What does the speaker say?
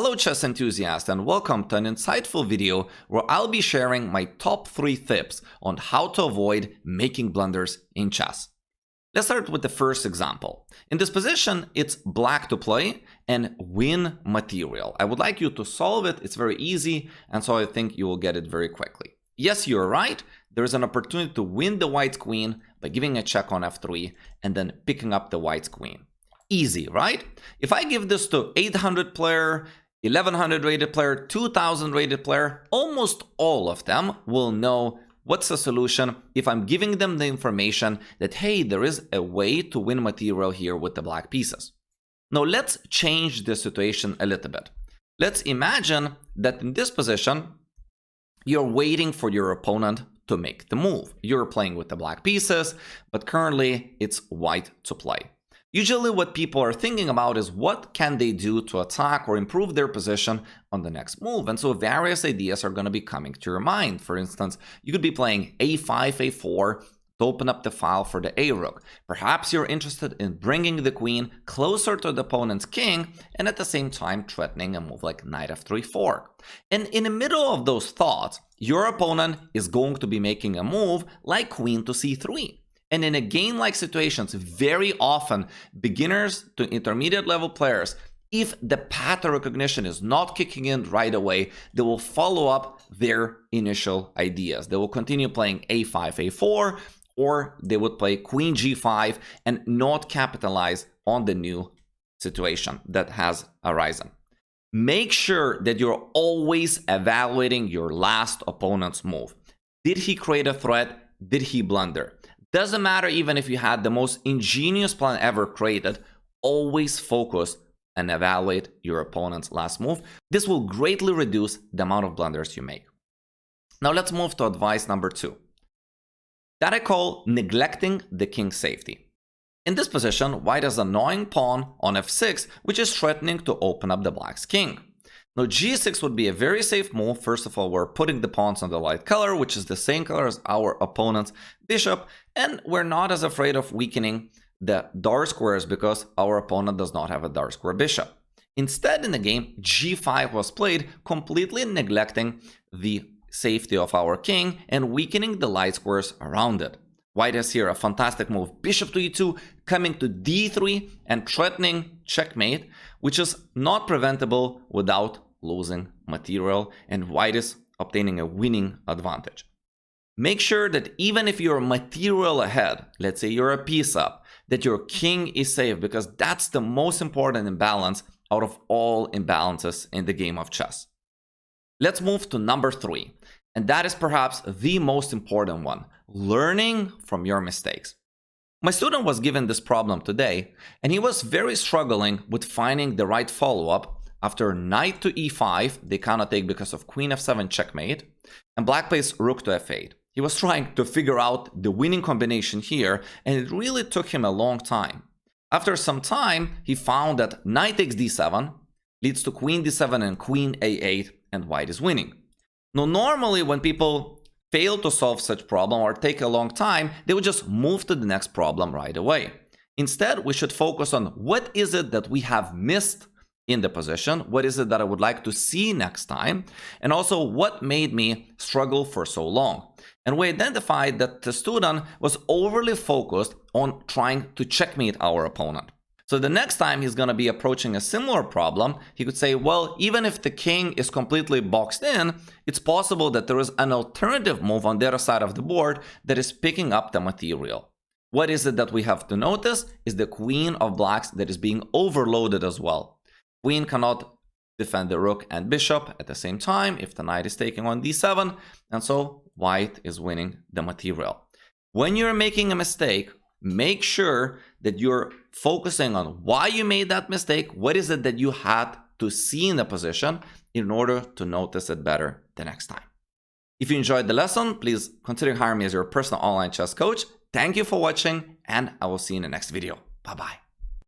Hello chess enthusiasts, and welcome to an insightful video where I'll be sharing my top 3 tips on how to avoid making blunders in chess. Let's start with the first example. In this position, it's black to play and win material. I would like you to solve it. It's very easy, and so I think you will get it very quickly. Yes, you're right. There's an opportunity to win the white's queen by giving a check on f3 and then picking up the white's queen. Easy, right? If I give this to 800 player, 1100 rated player, 2000 rated player, almost all of them will know what's the solution if I'm giving them the information that, hey, there is a way to win material here with the black pieces. Now let's change the situation a little bit. Let's imagine that in this position, you're waiting for your opponent to make the move. You're playing with the black pieces, but currently it's white to play. Usually what people are thinking about is what can they do to attack or improve their position on the next move. And so various ideas are going to be coming to your mind. For instance, you could be playing a5, a4 to open up the file for the a-rook. Perhaps you're interested in bringing the queen closer to the opponent's king and at the same time threatening a move like knight f3, 4. And in the middle of those thoughts, your opponent is going to be making a move like queen to c3. And in a game-like situations, very often, beginners to intermediate level players, if the pattern recognition is not kicking in right away, they will follow up their initial ideas. They will continue playing a5, a4, or they would play queen g5 and not capitalize on the new situation that has arisen. Make sure that you're always evaluating your last opponent's move. Did he create a threat? Did he blunder? Doesn't matter even if you had the most ingenious plan ever created, always focus and evaluate your opponent's last move. This will greatly reduce the amount of blunders you make. Now let's move to advice number 2. That I call neglecting the king's safety. In this position, white has an annoying pawn on f6, which is threatening to open up the black's king. Now g6 would be a very safe move. First of all, we're putting the pawns on the light color, which is the same color as our opponent's bishop, and we're not as afraid of weakening the dark squares because our opponent does not have a dark square bishop. Instead, in the game, g5 was played, completely neglecting the safety of our king and weakening the light squares around it. White has here a fantastic move, bishop to e2, coming to d3 and threatening checkmate, which is not preventable without losing material, and white is obtaining a winning advantage. Make sure that even if you're material ahead, let's say you're a piece up, that your king is safe, because that's the most important imbalance out of all imbalances in the game of chess. Let's move to number 3, and that is perhaps the most important one. Learning from your mistakes. My student was given this problem today, and he was very struggling with finding the right follow-up after knight to e5, they cannot take because of queen f7 checkmate, and black plays rook to f8. He was trying to figure out the winning combination here, and it really took him a long time. After some time, he found that knight takes d7 leads to queen d7 and queen a8, and white is winning. Now, normally when people fail to solve such problem or take a long time, they would just move to the next problem right away. Instead, we should focus on what is it that we have missed in the position, what is it that I would like to see next time, and also what made me struggle for so long. And we identified that the student was overly focused on trying to checkmate our opponent. So the next time he's going to be approaching a similar problem, he could say, well, even if the king is completely boxed in, it's possible that there is an alternative move on the other side of the board that is picking up the material. What is it that we have to notice is the queen of blacks that is being overloaded as well. Queen cannot defend the rook and bishop at the same time if the knight is taking on d7, and so white is winning the material. When you're making a mistake, make sure that you're focusing on why you made that mistake. What is it that you had to see in the position in order to notice it better the next time? If you enjoyed the lesson, please consider hiring me as your personal online chess coach. Thank you for watching, and I will see you in the next video. Bye-bye.